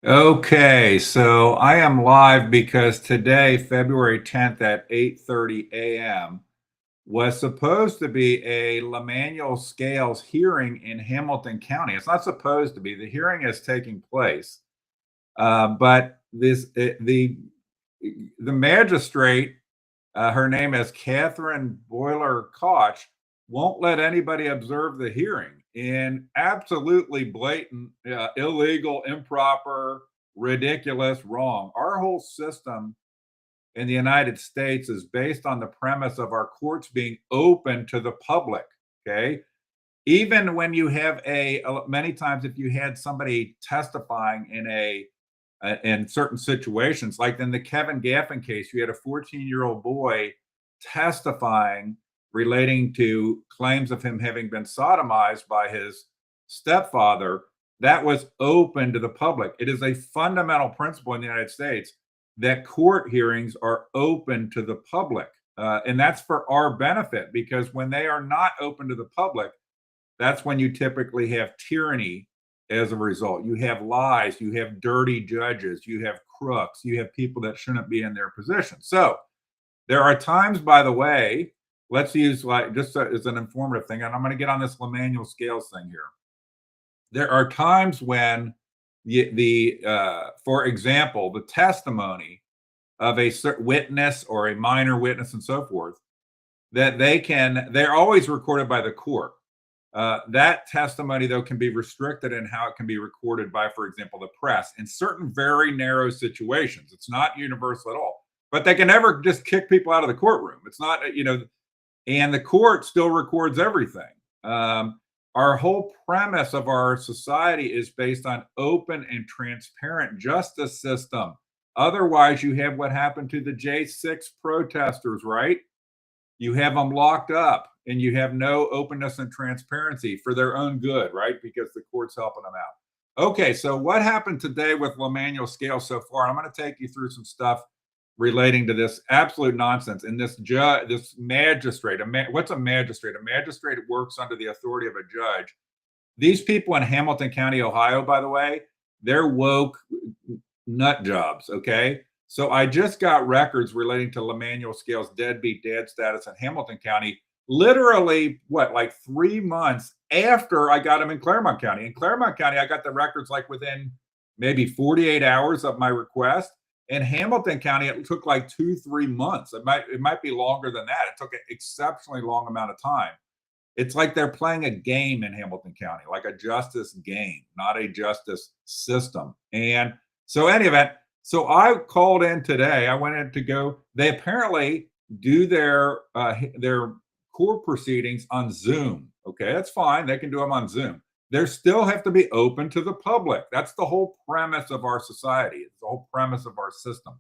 Okay, so I am live because today, February 10th at 8:30 a.m., was supposed to be a Lamenuel Scales hearing in Hamilton County. It's not supposed to be. The hearing is taking place, but the magistrate, her name is Catherine Boller-Koch, won't let anybody observe the hearing in absolutely blatant, illegal, improper, ridiculous, wrong. Our whole system in the United States is based on the premise of our courts being open to the public. Okay. Even when you have many times, if you had somebody testifying in certain situations, like in the Kevin Gaffin case, you had a 14-year-old boy testifying relating to claims of him having been sodomized by his stepfather. That was open to the public. It is a fundamental principle in the United States that court hearings are open to the public. And that's for our benefit, because when they are not open to the public, that's when you typically have tyranny as a result. You have lies, you have dirty judges, you have crooks, you have people that shouldn't be in their position. So there are times, by the way, let's use like just as an informative thing, and I'm going to get on this Lamanuel Scales thing here. There are times when for example, the testimony of a witness or a minor witness and so forth, that they're always recorded by the court. That testimony, though, can be restricted in how it can be recorded by, for example, the press in certain very narrow situations. It's not universal at all, but they can never just kick people out of the courtroom. It's not, and the court still records everything. Our whole premise of our society is based on open and transparent justice system. Otherwise, you have what happened to the J6 protesters, right? You have them locked up and you have no openness and transparency for their own good, right? Because the court's helping them out. Okay, so what happened today with Lamanuel Scales so far? I'm going to take you through some stuff relating to this absolute nonsense. And this magistrate, what's a magistrate? A magistrate works under the authority of a judge. These people in Hamilton County, Ohio, by the way, they're woke nut jobs, okay? So I just got records relating to Lamanuel Scales' deadbeat dad status in Hamilton County, literally, like 3 months after I got him in Clermont County. In Clermont County, I got the records like within maybe 48 hours of my request. In Hamilton County, it took like 2-3 months. It might be longer than that. It took an exceptionally long amount of time. It's like they're playing a game in Hamilton County, like a justice game, not a justice system. And so, any event, so I called in today. I went in to go. They apparently do their court proceedings on Zoom. Okay, that's fine. They can do them on Zoom. They still have to be open to the public. That's the whole premise of our society. It's the whole premise of our system.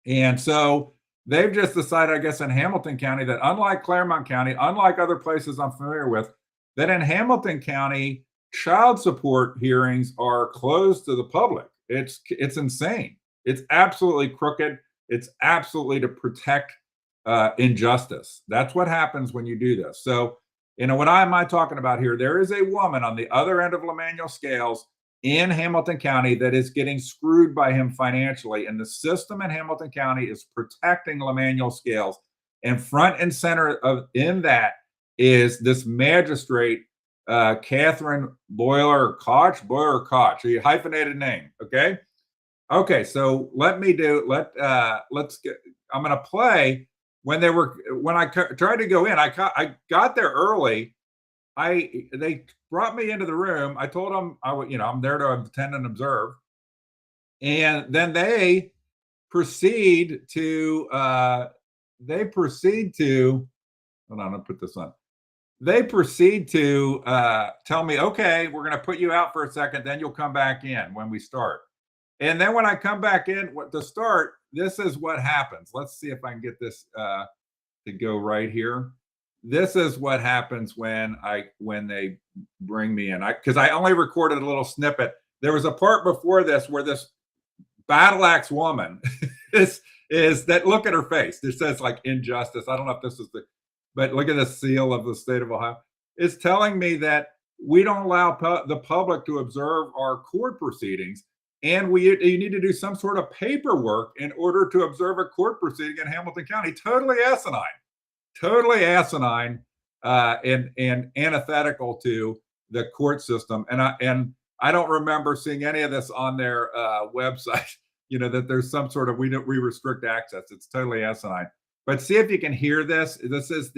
And so they've just decided, I guess, in Hamilton County that unlike Clermont County, unlike other places I'm familiar with, that in Hamilton County, child support hearings are closed to the public. It's insane. It's absolutely crooked. It's absolutely to protect injustice. That's what happens when you do this. So, what am I talking about here? There is a woman on the other end of Lamanuel Scales in Hamilton County that is getting screwed by him financially, and the system in Hamilton County is protecting Lamanuel Scales. And front and center in that is this magistrate, Catherine Boller-Koch, a hyphenated name. Okay. So let's get. I'm going to play when I tried to go in. I got there early. They brought me into the room. I told them I'm there to attend and observe, and then they proceed to hold on. I'll put this on. They proceed to tell me, okay, we're going to put you out for a second, then you'll come back in when we start. And then when I come back in to start, this is what happens. Let's see if I can get this to go right here. This is what happens when they bring me in. Because I only recorded a little snippet. There was a part before this where this battle axe woman is that, look at her face. It says like injustice. I don't know if this is but look at the seal of the state of Ohio. It's telling me that we don't allow the public to observe our court proceedings. and you need to do some sort of paperwork in order to observe a court proceeding in Hamilton County. Totally asinine, and antithetical to the court system. And I don't remember seeing any of this on their website. That there's some sort of we restrict access. It's totally asinine. But see if you can hear this. This is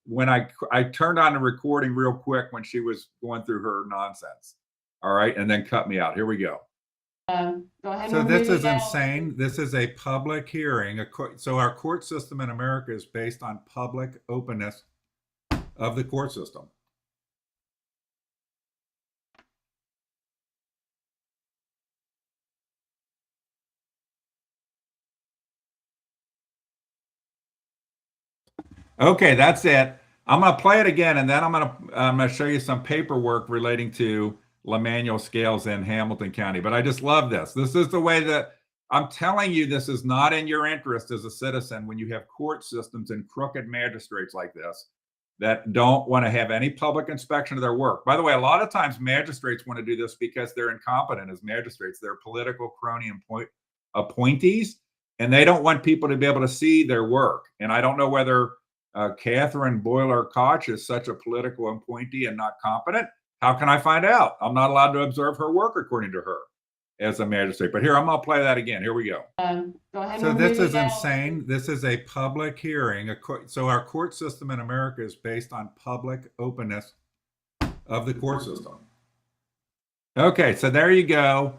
when I turned on the recording real quick when she was going through her nonsense. All right, and then cut me out. Here we go. Go ahead. So this is insane. This is a public hearing. So our court system in America is based on public openness of the court system. Okay, that's it. I'm going to play it again, and then I'm going to show you some paperwork relating to Lamenuel scales in Hamilton County. But I just love this. This is the way that I'm telling you, this is not in your interest as a citizen when you have court systems and crooked magistrates like this that don't want to have any public inspection of their work. By the way, a lot of times magistrates want to do this because they're incompetent as magistrates. They're political crony appointees, and they don't want people to be able to see their work. And I don't know whether Catherine Boller-Koch is such a political appointee and not competent. How can I find out? I'm not allowed to observe her work according to her as a magistrate. But here, I'm going to play that again. Here we go. Go ahead. So this is insane. This is a public hearing. So our court system in America is based on public openness of the court system. Okay, so there you go.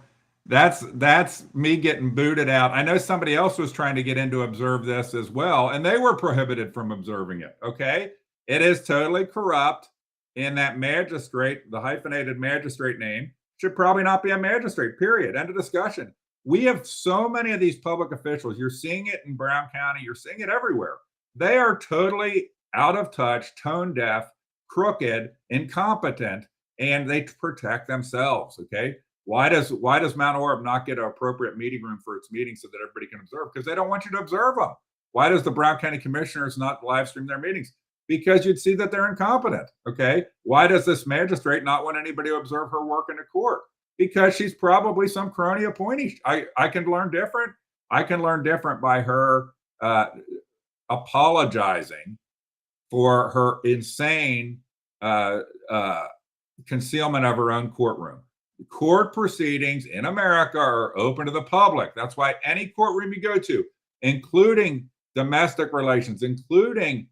That's me getting booted out. I know somebody else was trying to get in to observe this as well, and they were prohibited from observing it. Okay, it is totally corrupt. In that magistrate, the hyphenated magistrate name should probably not be a magistrate, period. End of discussion. We have so many of these public officials. You're seeing it in Brown County. You're seeing it everywhere. They are totally out of touch, tone deaf, crooked, incompetent, and they protect themselves. Okay. Why does Mount Orab not get an appropriate meeting room for its meetings so that everybody can observe? Because they don't want you to observe them. Why does the Brown County Commissioners not live stream their meetings? Because you'd see that they're incompetent. Okay. Why does this magistrate not want anybody to observe her work in the court? Because she's probably some crony appointee. I can learn different. I can learn different by her apologizing for her insane concealment of her own courtroom. Court proceedings in America are open to the public. That's why any courtroom you go to, including domestic relations, including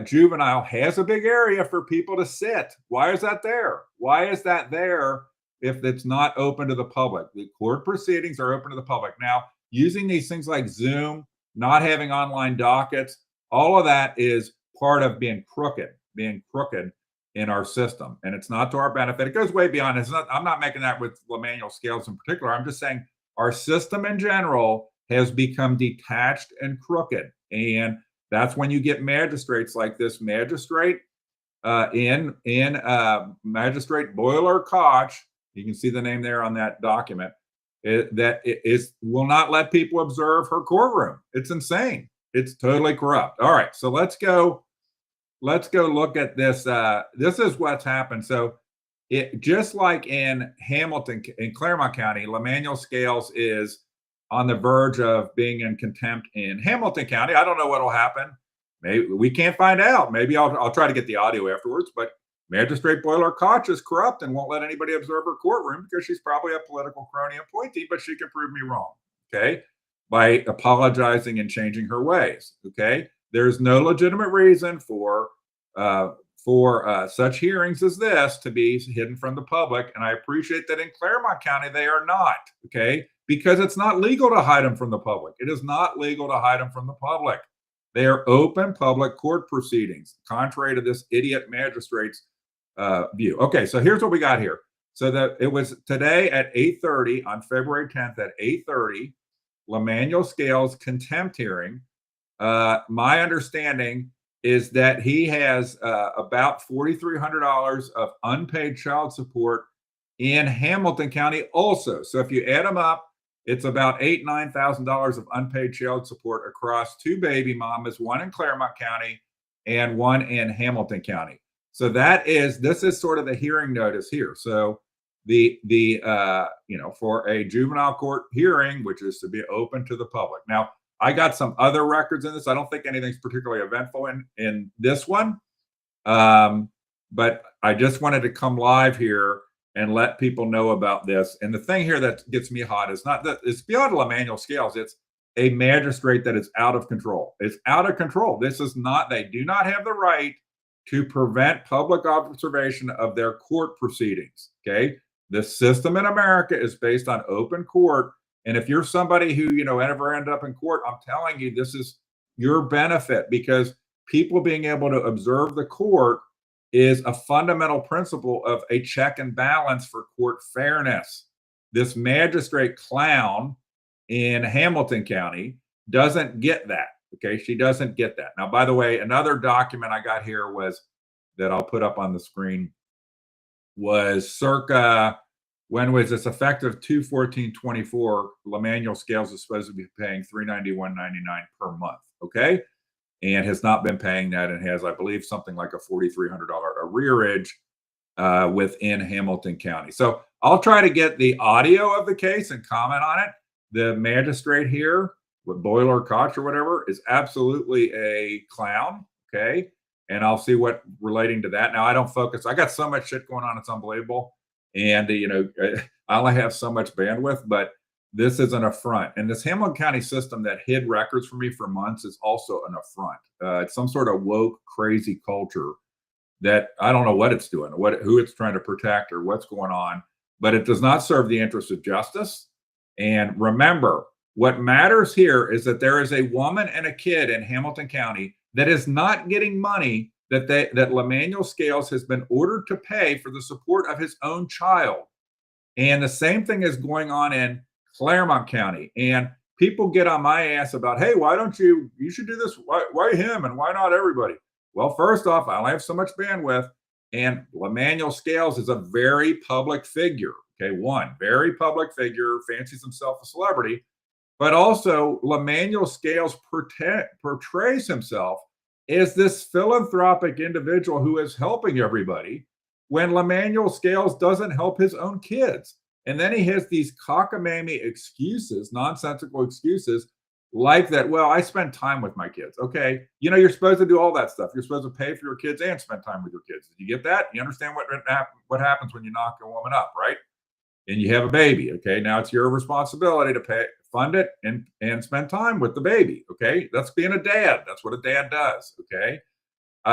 juvenile, has a big area for people to sit. Why is that there? Why is that there if it's not open to the public? The court proceedings are open to the public. Now, using these things like Zoom, not having online dockets, all of that is part of being crooked in our system, and it's not to our benefit. It goes way beyond. I'm not making that with Lamenuel scales in particular. I'm just saying our system in general has become detached and crooked, and that's when you get magistrates like this magistrate in Magistrate Boller-Koch. You can see the name there on that document. Will not let people observe her courtroom. It's insane. It's totally corrupt. All right, so let's go look at this. This is what's happened. So it just like in Clermont County, Lamenuel scales is on the verge of being in contempt in Hamilton County. I don't know what'll happen. Maybe we can't find out. Maybe I'll try to get the audio afterwards. But Magistrate Boller-Koch is corrupt and won't let anybody observe her courtroom because she's probably a political crony appointee, but she can prove me wrong. Okay, by apologizing and changing her ways. Okay. There's no legitimate reason for such hearings as this to be hidden from the public. And I appreciate that in Clermont County, they are not, okay? Because it's not legal to hide them from the public. It is not legal to hide them from the public. They are open public court proceedings, contrary to this idiot magistrate's view. Okay, so here's what we got here. So that it was today at 8:30 on February 10th at 8:30, Lamenuel scales contempt hearing. My understanding is that he has about $4,300 of unpaid child support in Hamilton County also. So if you add them up, it's about $9,000 of unpaid child support across two baby mamas, one in Clermont County and one in Hamilton County. So this is sort of the hearing notice here. So for a juvenile court hearing, which is to be open to the public. Now, I got some other records in this. I don't think anything's particularly eventful in this one. But I just wanted to come live here and let people know about this. And the thing here that gets me hot is not that it's beyond Lamenuel scales. It's a magistrate that is out of control. It's out of control. This is not, they do not have the right to prevent public observation of their court proceedings. Okay. The system in America is based on open court. And if you're somebody who, ever end up in court, I'm telling you, this is your benefit, because people being able to observe the court is a fundamental principle of a check and balance for court fairness. This magistrate clown in Hamilton County doesn't get that. Okay, she doesn't get that. Now, by the way, another document I got here was that I'll put up on the screen was circa, when was this, effective 2/14/24, Lamenuel Scales is supposed to be paying $391.99 per month. Okay, and has not been paying that, and has, I believe, something like a $4,300 arrearage within Hamilton County. So I'll try to get the audio of the case and comment on it. The magistrate here, with Boller-Koch or whatever, is absolutely a clown. Okay, and I'll see what relating to that. Now, I don't focus. I got so much shit going on; it's unbelievable. And I only have so much bandwidth, but this is an affront. And this Hamilton County system that hid records from me for months is also an affront. It's some sort of woke, crazy culture that I don't know what it's doing, who it's trying to protect, or what's going on, but it does not serve the interests of justice. And remember, what matters here is that there is a woman and a kid in Hamilton County that is not getting money that Lamenuel Scales has been ordered to pay for the support of his own child. And the same thing is going on in Clermont County. And people get on my ass about, hey, why don't you should do this? Why him and why not everybody? Well, first off, I only have so much bandwidth. And Lamenuel Scales is a very public figure. Okay, one, very public figure, fancies himself a celebrity. But also, Lamenuel Scales portrays himself as this philanthropic individual who is helping everybody, when Lamenuel Scales doesn't help his own kids. And then he has these cockamamie excuses, nonsensical excuses like that. Well, I spend time with my kids. Okay. You're supposed to do all that stuff. You're supposed to pay for your kids and spend time with your kids. Did you get that? You understand what happens when you knock a woman up, right? And you have a baby. Okay. Now it's your responsibility to fund it and spend time with the baby. Okay. That's being a dad. That's what a dad does. Okay.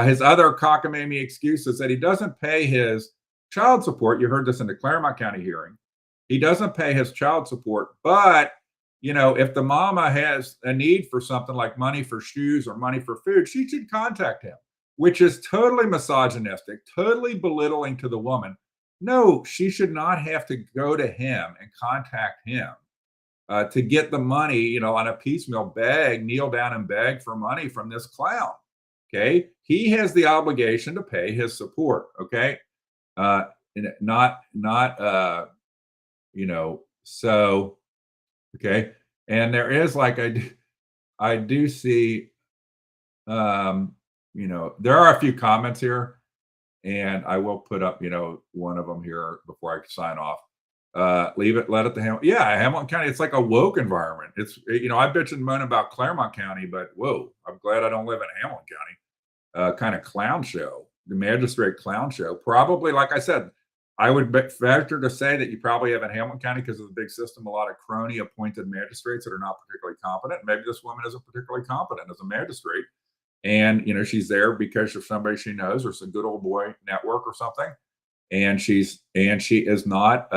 His other cockamamie excuse is that he doesn't pay his child support. You heard this in the Clermont County hearing. He doesn't pay his child support, but if the mama has a need for something like money for shoes or money for food, she should contact him, which is totally misogynistic, totally belittling to the woman. No, she should not have to go to him and contact him to get the money, on a piecemeal kneel down and beg for money from this clown. Okay. He has the obligation to pay his support. Okay. So, okay. And there is, like, I do see, there are a few comments here, and I will put up, one of them here before I sign off. Let it to Hamilton. Yeah, Hamilton County, it's like a woke environment. It's, I bitch and moan about Clermont County, but whoa, I'm glad I don't live in Hamilton County. Kind of clown show, the magistrate clown show. Probably, like I said, I would venture to say that you probably have in Hamilton County, because of the big system, a lot of crony appointed magistrates that are not particularly competent. Maybe this woman isn't particularly competent as a magistrate. And, she's there because of somebody she knows, or some good old boy network or something. And she is not.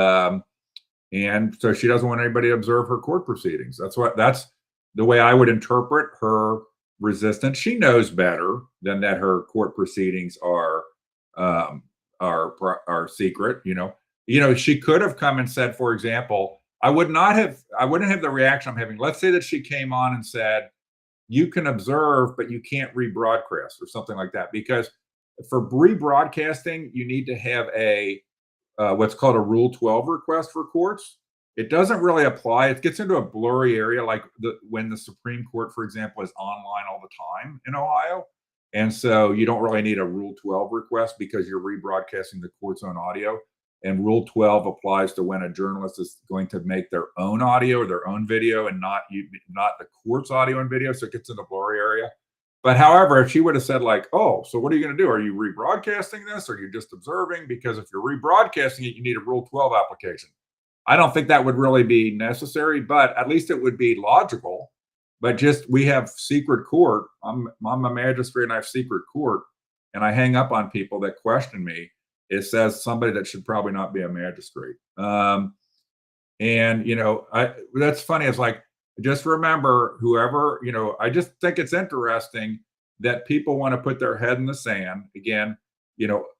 And so she doesn't want anybody to observe her court proceedings. That's the way I would interpret her resistance. She knows better than that her court proceedings are secret. She could have come and said, for example, I wouldn't have the reaction I'm having. Let's say that she came on and said, you can observe, but you can't rebroadcast, or something like that. Because for rebroadcasting, you need to have a what's called a Rule 12 request for courts. It doesn't really apply. It gets into a blurry area, like when the Supreme Court, for example, is online all the time in Ohio. And so you don't really need a Rule 12 request, because you're rebroadcasting the court's own audio. And Rule 12 applies to when a journalist is going to make their own audio or their own video and not the court's audio and video, so it gets in the blurry area. But however, if she would have said like, oh, so what are you going to do? Are you rebroadcasting this? Or are you just observing? Because if you're rebroadcasting it, you need a Rule 12 application. I don't think that would really be necessary, but at least it would be logical. But just we have secret court. I'm a magistrate and I have secret court, and I hang up on people that question me. It says somebody that should probably not be a magistrate. And that's funny. It's like, just remember, whoever, I just think it's interesting that people want to put their head in the sand. Again,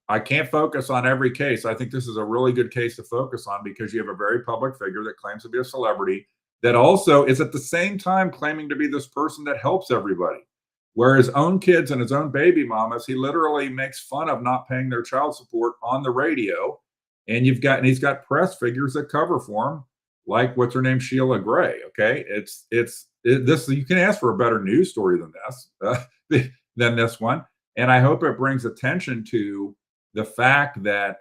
I can't focus on every case. I think this is a really good case to focus on because you have a very public figure that claims to be a celebrity that also is at the same time claiming to be this person that helps everybody. Where his own kids and his own baby mamas, he literally makes fun of not paying their child support on the radio. And he's got press figures that cover for him, like what's her name, Sheila Gray. Okay, this you can ask for a better news story than this one. And I hope it brings attention to the fact that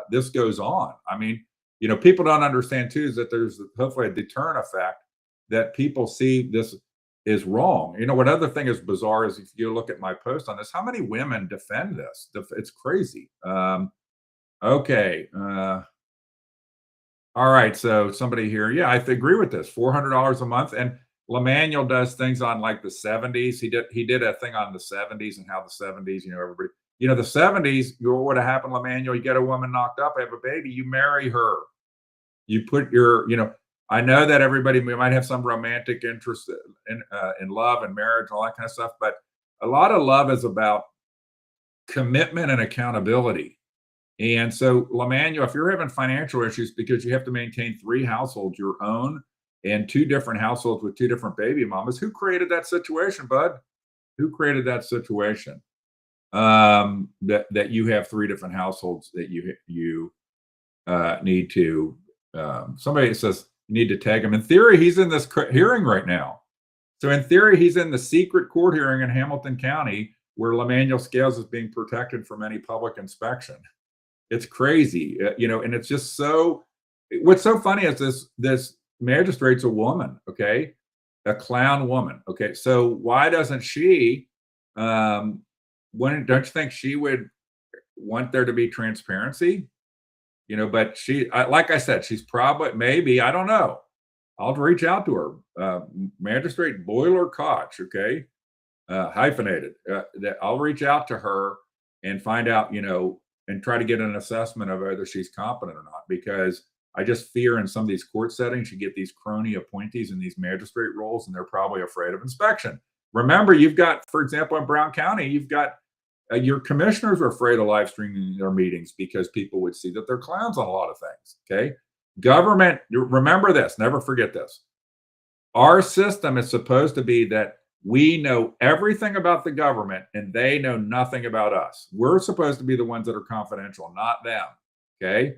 this goes on. I mean, people don't understand too is that there's hopefully a deterrent effect that people see this is wrong. What other thing is bizarre is if you look at my post on this, how many women defend this? It's crazy. Okay. All right. So somebody here, yeah, I agree with this. $400 a month. And Lamenuel does things on like the 70s. He did a thing on the 70s and how the 70s, everybody, the 70s, what would have happened, Lamenuel? You get a woman knocked up, have a baby, you marry her. You put your, I know that everybody might have some romantic interest in love and marriage, all that kind of stuff, but a lot of love is about commitment and accountability. And so, Lamenuel, if you're having financial issues because you have to maintain 3 households, your own and 2 different households with 2 different baby mamas, who created that situation, bud? Who created that situation? That you have 3 different households that you need to. Somebody says you need to tag him. In theory, he's in this hearing right now. So in theory, he's in the secret court hearing in Hamilton County where Lamenuel Scales is being protected from any public inspection. It's crazy, and it's just so. What's so funny is this magistrate's a woman, okay, a clown woman, okay. So why doesn't she? Don't you think she would want there to be transparency? But like I said, she's probably, maybe, I don't know. I'll reach out to her, Magistrate Boller-Koch, okay, hyphenated. That I'll reach out to her and find out, and try to get an assessment of whether she's competent or not. Because I just fear in some of these court settings, you get these crony appointees in these magistrate roles, and they're probably afraid of inspection. Remember, you've got, for example, in Brown County, you've got your commissioners are afraid of live streaming their meetings because people would see that they're clowns on a lot of things. Okay. Government, remember this, never forget this. Our system is supposed to be that we know everything about the government and they know nothing about us. We're supposed to be the ones that are confidential, not them. Okay.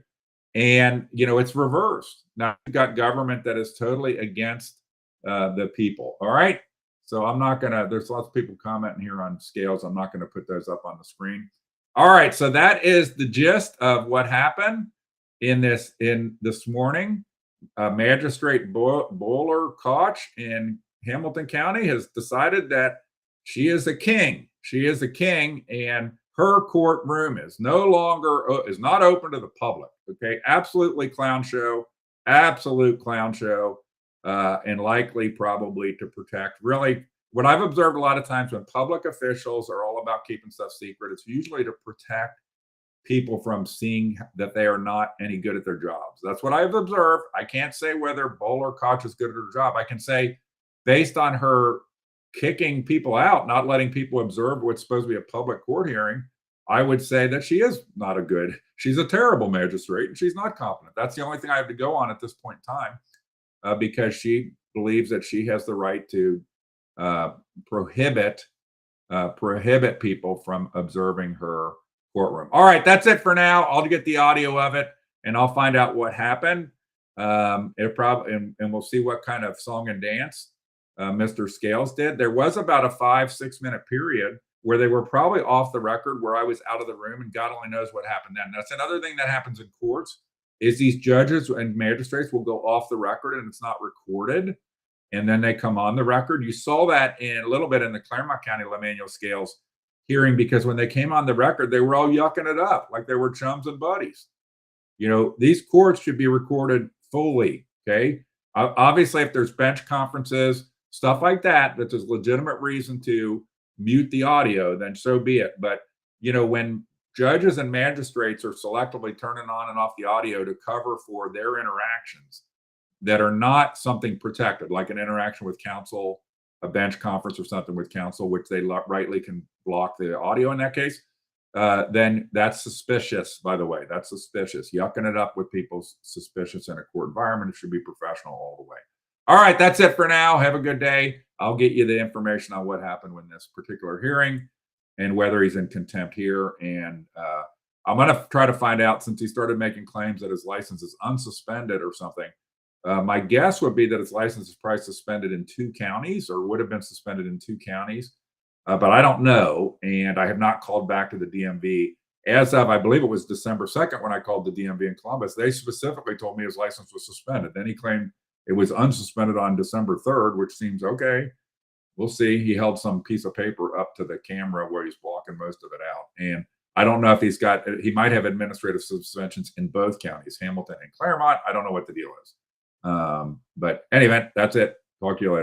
And, it's reversed. Now you've got government that is totally against the people. All right. So I'm not going to, there's lots of people commenting here on Scales. I'm not going to put those up on the screen. All right. So that is the gist of what happened in this morning. Magistrate Boller-Koch in Hamilton County has decided that she is a king. She is a king, and her courtroom is not open to the public. Okay. Absolutely clown show, absolute clown show. And likely probably to protect, really, what I've observed a lot of times when public officials are all about keeping stuff secret, it's usually to protect people from seeing that they are not any good at their jobs. That's what I've observed. I can't say whether Boller-Koch is good at her job. I can say based on her kicking people out, not letting people observe what's supposed to be a public court hearing, I would say that she is not she's a terrible magistrate and she's not competent. That's the only thing I have to go on at this point in time. Because she believes that she has the right to prohibit people from observing her courtroom. All right, that's it for now. I'll get the audio of it, and I'll find out what happened. And we'll see what kind of song and dance Mr. Scales did. There was about a 5-6 minute period where they were probably off the record, where I was out of the room, and God only knows what happened then. That's another thing that happens in courts, is these judges and magistrates will go off the record and it's not recorded, and then they come on the record. You saw that in a little bit in the Clermont County Lamenuel scales hearing, because when they came on the record, they were all yucking it up like they were chums and buddies. You know, these courts should be recorded fully. Okay. Obviously, if there's bench conferences, stuff like that, that there's legitimate reason to mute the audio, then so be it. But, you know, when judges and magistrates are selectively turning on and off the audio to cover for their interactions that are not something protected, like an interaction with counsel, a bench conference or something with counsel, which they rightly can block the audio in that case, then that's suspicious, by the way. That's suspicious. Yucking it up with people's suspicious in a court environment. It should be professional all the way. All right, that's it for now. Have a good day. I'll get you the information on what happened with this particular hearing and whether he's in contempt here. And I'm going to try to find out, since he started making claims that his license is unsuspended or something. My guess would be that his license is probably suspended in 2 counties, or would have been suspended in 2 counties. But I don't know. And I have not called back to the DMV. As of, I believe it was December 2nd when I called the DMV in Columbus, they specifically told me his license was suspended. Then he claimed it was unsuspended on December 3rd, which seems okay. We'll see. He held some piece of paper up to the camera where he's blocking most of it out. And I don't know if he might have administrative suspensions in both counties, Hamilton and Clermont. I don't know what the deal is. But anyway, that's it. Talk to you later.